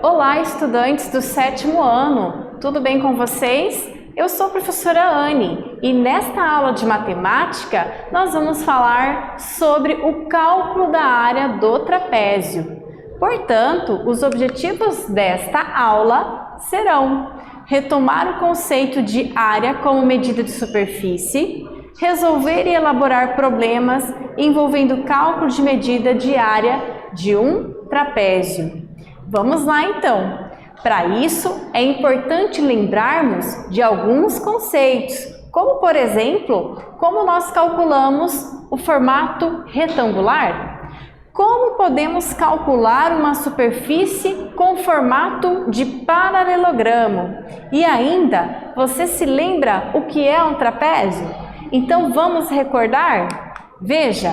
Olá, estudantes do 7º ano, tudo bem com vocês? Eu sou a professora Anne e nesta aula de matemática nós vamos falar sobre o cálculo da área do trapézio. Portanto, os objetivos desta aula serão retomar o conceito de área como medida de superfície, resolver e elaborar problemas envolvendo cálculo de medida de área de um trapézio. Vamos lá então. Para isso, é importante lembrarmos de alguns conceitos, como por exemplo, como nós calculamos o formato retangular? Como podemos calcular uma superfície com formato de paralelogramo? E ainda, você se lembra o que é um trapézio? Então vamos recordar? Veja,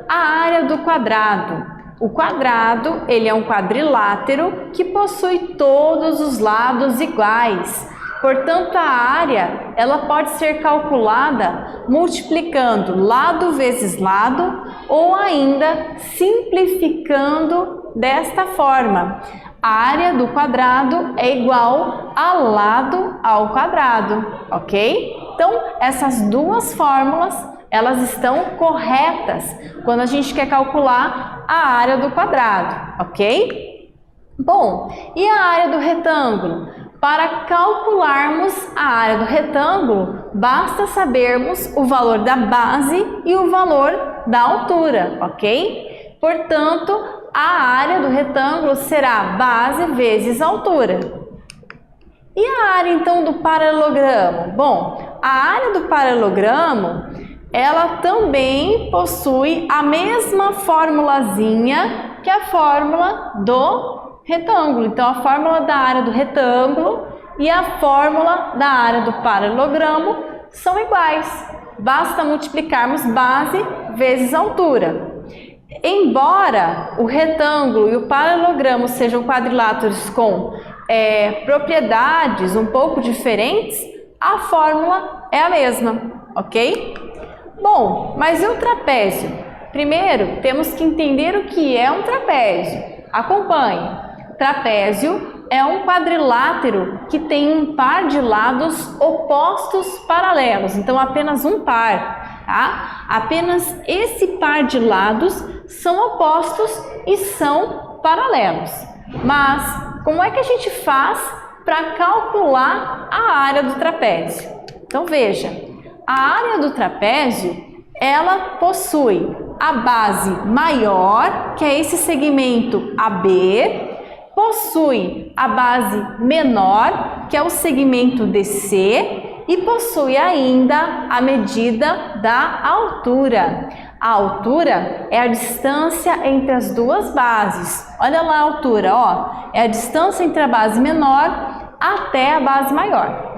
a área do quadrado. O quadrado, ele é um quadrilátero que possui todos os lados iguais. Portanto, a área, ela pode ser calculada multiplicando lado vezes lado ou ainda simplificando desta forma. A área do quadrado é igual a lado ao quadrado, ok? Então, essas duas fórmulas, elas estão corretas quando a gente quer calcular a área do quadrado, ok? Bom, e a área do retângulo? Para calcularmos a área do retângulo, basta sabermos o valor da base e o valor da altura, ok? Portanto, a área do retângulo será base vezes altura. E a área então do paralelogramo? Bom, a área do paralelogramo, ela também possui a mesma formulazinha que a fórmula do retângulo. Então, a fórmula da área do retângulo e a fórmula da área do paralelogramo são iguais. Basta multiplicarmos base vezes altura. Embora o retângulo e o paralelogramo sejam quadriláteros com propriedades um pouco diferentes, a fórmula é a mesma, ok? Bom, mas e o trapézio? Primeiro, temos que entender o que é um trapézio. Acompanhe. Trapézio é um quadrilátero que tem um par de lados opostos paralelos. Então, apenas um par, tá? Apenas esse par de lados são opostos e são paralelos. Mas, como é que a gente faz para calcular a área do trapézio? Então, veja. A área do trapézio, ela possui a base maior, que é esse segmento AB, possui a base menor, que é o segmento DC, e possui ainda a medida da altura. A altura é a distância entre as duas bases. Olha lá a altura, ó, é a distância entre a base menor até a base maior.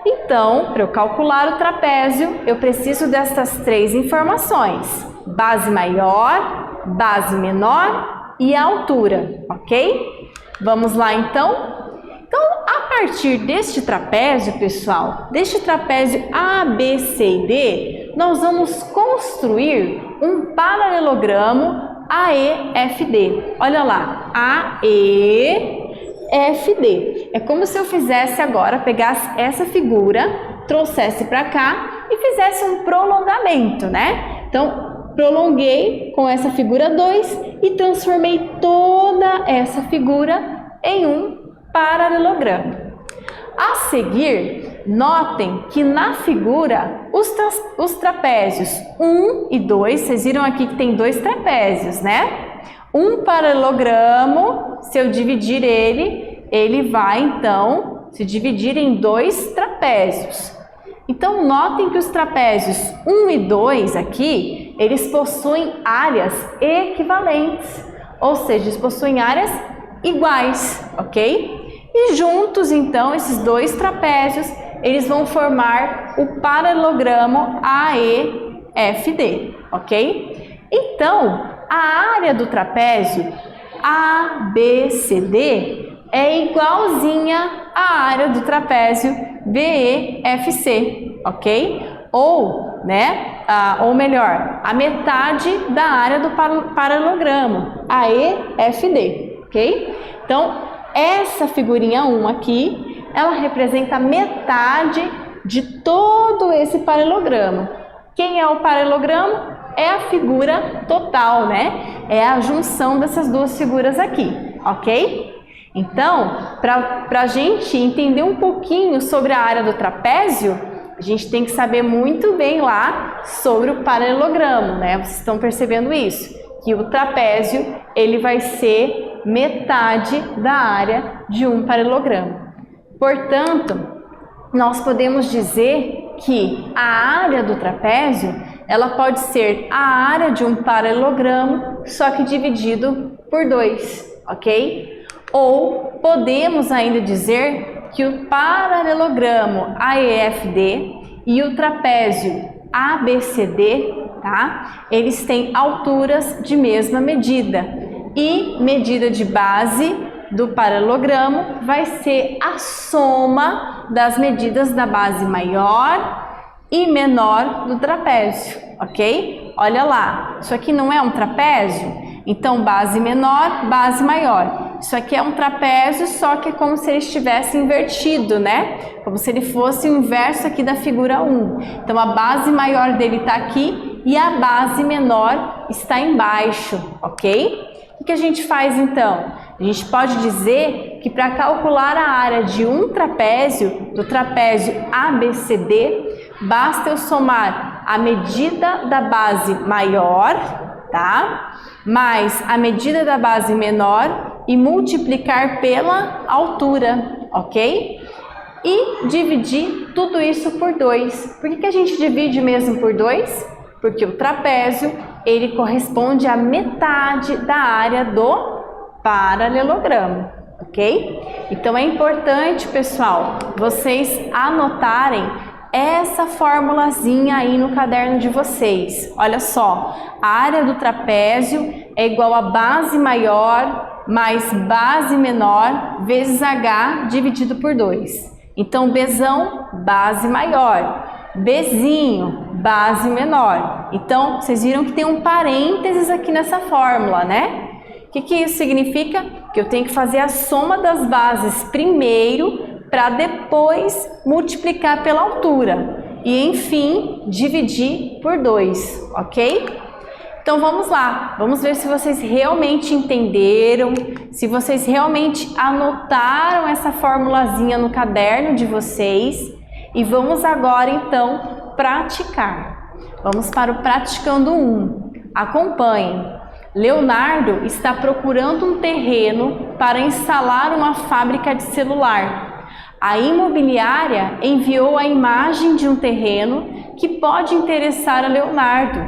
Então, para eu calcular o trapézio, eu preciso dessas três informações: base maior, base menor e a altura, ok? Vamos lá então? Então, a partir deste trapézio, pessoal, deste trapézio ABCD, nós vamos construir um paralelogramo AEFD. Olha lá, AEFD. É como se eu fizesse agora, pegasse essa figura, trouxesse para cá e fizesse um prolongamento, né? Então, prolonguei com essa figura 2 e transformei toda essa figura em um paralelogramo. A seguir, notem que na figura, os trapézios 1 e 2, vocês viram aqui que tem dois trapézios, né? Um paralelogramo, se eu dividir ele vai então se dividir em dois trapézios. Então, notem que os trapézios 1 e 2 aqui, eles possuem áreas equivalentes, ou seja, eles possuem áreas iguais, ok? E juntos, então, esses dois trapézios, eles vão formar o paralelogramo AEFD, ok? Então, a área do trapézio ABCD é igualzinha à área do trapézio BEFC, ok? Ou melhor, a metade da área do paralelogramo AEFD, ok? Então, essa figurinha 1 aqui, ela representa metade de todo esse paralelogramo. Quem é o paralelogramo? É a figura total, né? É a junção dessas duas figuras aqui, ok? Então, para a gente entender um pouquinho sobre a área do trapézio, a gente tem que saber muito bem lá sobre o paralelogramo, né? Vocês estão percebendo isso? Que o trapézio, ele vai ser metade da área de um paralelogramo. Portanto, nós podemos dizer que a área do trapézio, ela pode ser a área de um paralelogramo, só que dividido por 2, ok? Ou podemos ainda dizer que o paralelogramo AEFD e o trapézio ABCD, tá? Eles têm alturas de mesma medida e medida de base do paralelogramo vai ser a soma das medidas da base maior e menor do trapézio, ok? Olha lá, isso aqui não é um trapézio? Então, base menor, base maior. Isso aqui é um trapézio, só que é como se ele estivesse invertido, né? Como se ele fosse o inverso aqui da figura 1. Então, a base maior dele está aqui e a base menor está embaixo, ok? O que a gente faz então? A gente pode dizer que para calcular a área de um trapézio, do trapézio ABCD, basta eu somar a medida da base maior, tá? Mais a medida da base menor e multiplicar pela altura, ok? E dividir tudo isso por 2. Por que a gente divide mesmo por 2? Porque o trapézio, ele corresponde à metade da área do paralelogramo, ok? Então é importante, pessoal, vocês anotarem essa formulazinha aí no caderno de vocês. Olha só, a área do trapézio é igual a base maior mais base menor vezes H dividido por 2. Então, Bzão, base maior. Bzinho, base menor. Então, vocês viram que tem um parênteses aqui nessa fórmula, né? O que isso significa? Que eu tenho que fazer a soma das bases primeiro para depois multiplicar pela altura. E, enfim, dividir por 2, ok? Então, vamos lá. Vamos ver se vocês realmente entenderam, se vocês realmente anotaram essa formulazinha no caderno de vocês. E vamos agora, então, praticar. Vamos para o praticando 1. Acompanhem. Leonardo está procurando um terreno para instalar uma fábrica de celular. A imobiliária enviou a imagem de um terreno que pode interessar a Leonardo.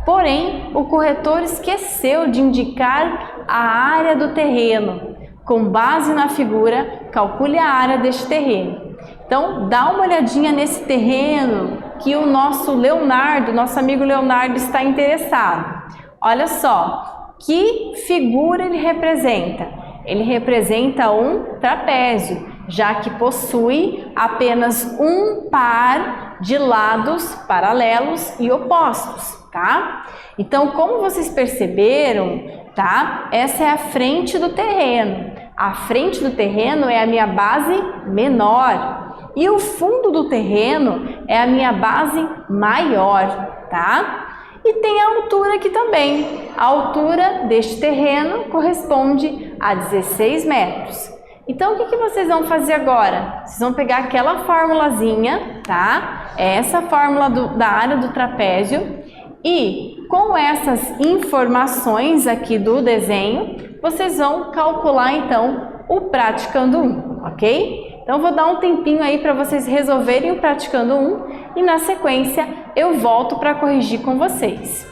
Porém, o corretor esqueceu de indicar a área do terreno. Com base na figura, calcule a área deste terreno. Então, dá uma olhadinha nesse terreno que o nosso Leonardo, nosso amigo Leonardo, está interessado. Olha só, que figura ele representa? Ele representa um trapézio, já que possui apenas um par de lados paralelos e opostos, tá? Então, como vocês perceberam, tá? Essa é a frente do terreno. A frente do terreno é a minha base menor. E o fundo do terreno é a minha base maior, tá? E tem a altura aqui também. A altura deste terreno corresponde a 16 metros. Então, o que vocês vão fazer agora? Vocês vão pegar aquela formulazinha, tá? Essa fórmula da área do trapézio. E com essas informações aqui do desenho, vocês vão calcular, então, o praticando 1, ok? Então, vou dar um tempinho aí para vocês resolverem o praticando 1 e, na sequência, eu volto para corrigir com vocês.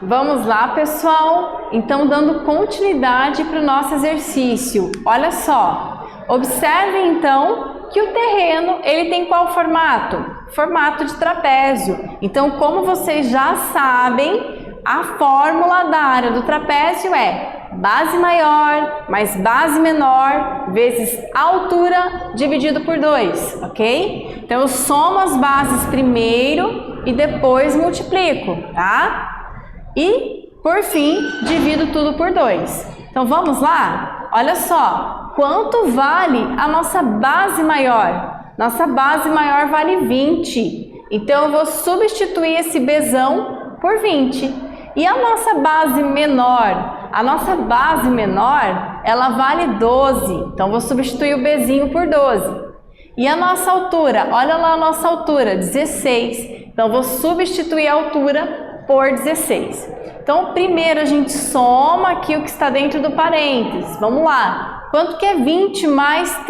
Vamos lá, pessoal? Então, dando continuidade para o nosso exercício. Olha só, observe então que o terreno, ele tem qual formato? Formato de trapézio. Então, como vocês já sabem, a fórmula da área do trapézio é base maior mais base menor vezes altura dividido por 2, ok? Então, eu somo as bases primeiro e depois multiplico, tá? E, por fim, divido tudo por 2. Então, vamos lá? Olha só, quanto vale a nossa base maior? Nossa base maior vale 20. Então, eu vou substituir esse Bzão por 20. E a nossa base menor? A nossa base menor, ela vale 12. Então, vou substituir o Bzinho por 12. E a nossa altura? Olha lá a nossa altura, 16. Então, vou substituir a altura por 16. Então, primeiro a gente soma aqui o que está dentro do parênteses. Vamos lá. Quanto que é 20 mais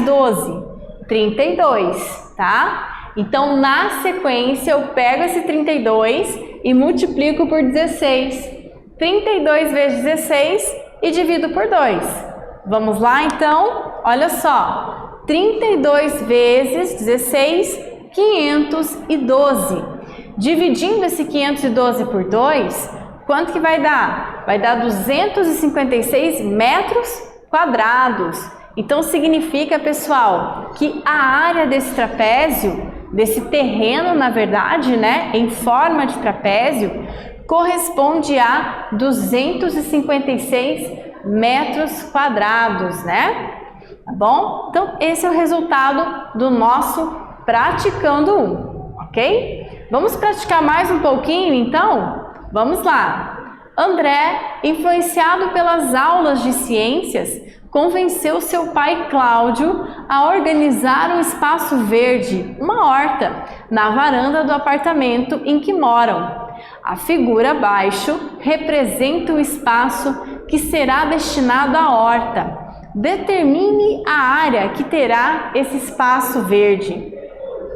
12? 32, tá? Então, na sequência, eu pego esse 32 e multiplico por 16. 32 vezes 16 e divido por 2. Vamos lá, então? Olha só. 32 vezes 16, 512. Dividindo esse 512 por 2, quanto que vai dar? Vai dar 256 metros quadrados. Então, significa, pessoal, que a área desse trapézio, desse terreno, na verdade, né, em forma de trapézio, corresponde a 256 metros quadrados, né? Tá bom? Então, esse é o resultado do nosso Praticando 1, ok? Vamos praticar mais um pouquinho, então? Vamos lá! André, influenciado pelas aulas de ciências, convenceu seu pai Cláudio a organizar um espaço verde, uma horta, na varanda do apartamento em que moram. A figura abaixo representa o espaço que será destinado à horta. Determine a área que terá esse espaço verde.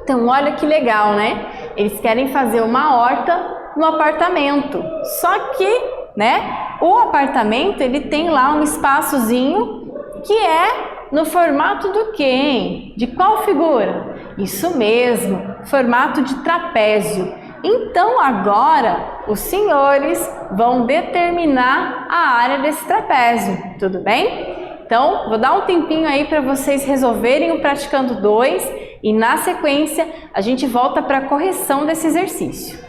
Então, olha que legal, né? Eles querem fazer uma horta no apartamento. Só que, né, o apartamento, ele tem lá um espaçozinho que é no formato do quê, hein? De qual figura? Isso mesmo, formato de trapézio. Então, agora, os senhores vão determinar a área desse trapézio, tudo bem? Então, vou dar um tempinho aí para vocês resolverem o Praticando 2 e, na sequência, a gente volta para a correção desse exercício.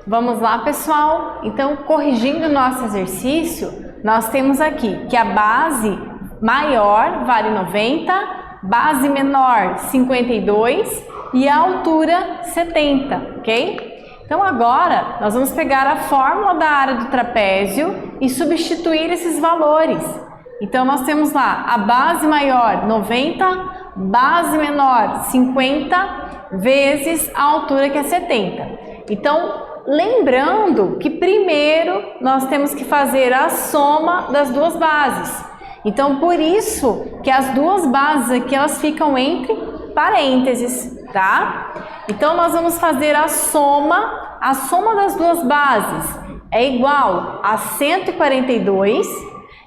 Vamos lá, pessoal? Então, corrigindo o nosso exercício, nós temos aqui que a base maior vale 90, base menor 52 e a altura 70, ok? Então agora nós vamos pegar a fórmula da área do trapézio e substituir esses valores. Então nós temos lá a base maior 90, base menor 50 vezes a altura que é 70. Então, lembrando que primeiro nós temos que fazer a soma das duas bases. Então, por isso que as duas bases aqui elas ficam entre parênteses, tá? Então, nós vamos fazer a soma das duas bases é igual a 142.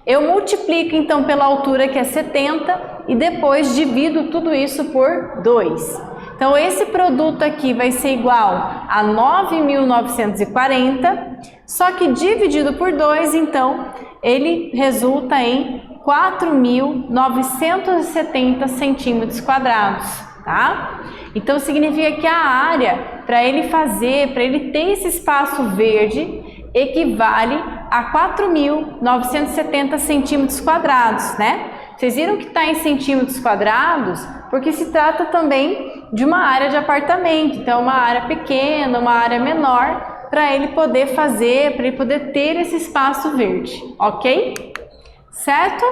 Eu multiplico então pela altura que é 70 e depois divido tudo isso por 2. Então, esse produto aqui vai ser igual a 9.940, só que dividido por 2, então, ele resulta em 4.970 centímetros quadrados, tá? Então, significa que a área, para ele ter esse espaço verde, equivale a 4.970 centímetros quadrados, né? Vocês viram que está em centímetros quadrados, porque se trata também de uma área de apartamento, então uma área pequena, uma área menor, para ele poder ter esse espaço verde, ok? Certo?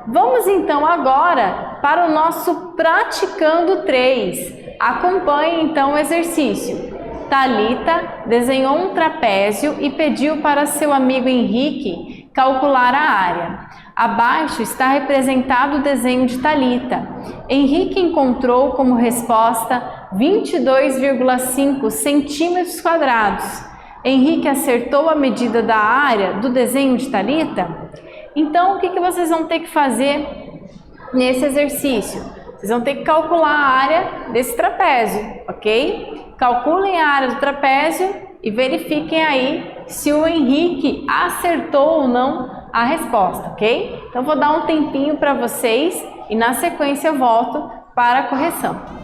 Vamos então agora para o nosso Praticando 3. Acompanhe então o exercício. Thalita desenhou um trapézio e pediu para seu amigo Henrique calcular a área. Abaixo está representado o desenho de Thalita. Henrique encontrou como resposta 22,5 centímetros quadrados. Henrique acertou a medida da área do desenho de Thalita? Então, o que vocês vão ter que fazer nesse exercício? Vocês vão ter que calcular a área desse trapézio, ok? Calculem a área do trapézio e verifiquem aí se o Henrique acertou ou não a resposta, ok? Então, vou dar um tempinho para vocês e na sequência eu volto para a correção.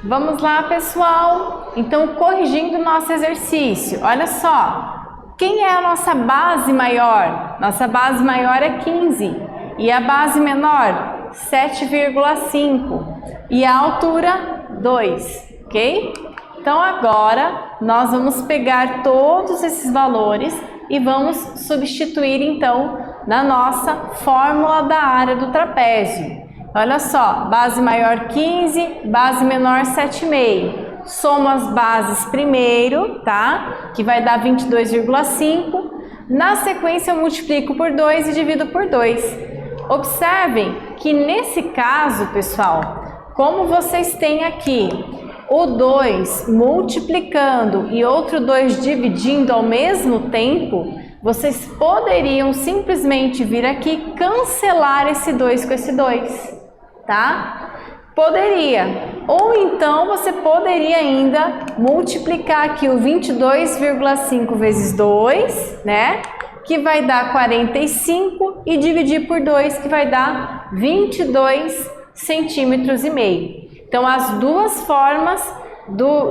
Vamos lá, pessoal. Então, corrigindo o nosso exercício. Olha só. Quem é a nossa base maior? Nossa base maior é 15. E a base menor? 7,5. E a altura? 2. Ok? Então, agora, nós vamos pegar todos esses valores e vamos substituir, então, na nossa fórmula da área do trapézio. Olha só, base maior 15, base menor 7,5. Somo as bases primeiro, tá? Que vai dar 22,5. Na sequência, eu multiplico por 2 e divido por 2. Observem que nesse caso, pessoal, como vocês têm aqui o 2 multiplicando e outro 2 dividindo ao mesmo tempo, vocês poderiam simplesmente vir aqui cancelar esse 2 com esse 2, tá? Poderia. Ou então você poderia ainda multiplicar aqui o 22,5 vezes 2, né? Que vai dar 45 e dividir por 2, que vai dar 22 centímetros e meio. Então, as duas formas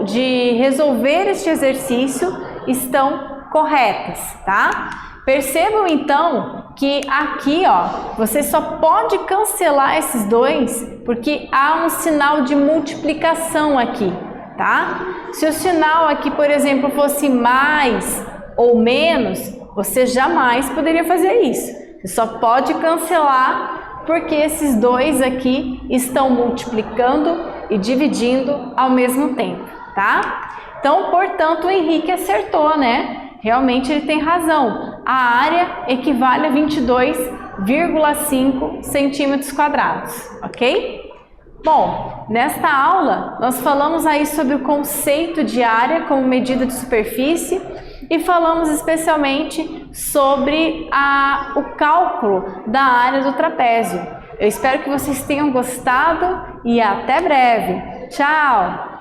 de resolver este exercício estão corretas, tá? Percebam, então, que aqui, ó, você só pode cancelar esses dois porque há um sinal de multiplicação aqui, tá? Se o sinal aqui, por exemplo, fosse mais ou menos, você jamais poderia fazer isso. Você só pode cancelar porque esses dois aqui estão multiplicando e dividindo ao mesmo tempo, tá? Então, portanto, o Henrique acertou, né? Realmente ele tem razão. A área equivale a 22,5 centímetros quadrados, ok? Bom, nesta aula nós falamos aí sobre o conceito de área como medida de superfície e falamos especialmente sobre o cálculo da área do trapézio. Eu espero que vocês tenham gostado e até breve. Tchau!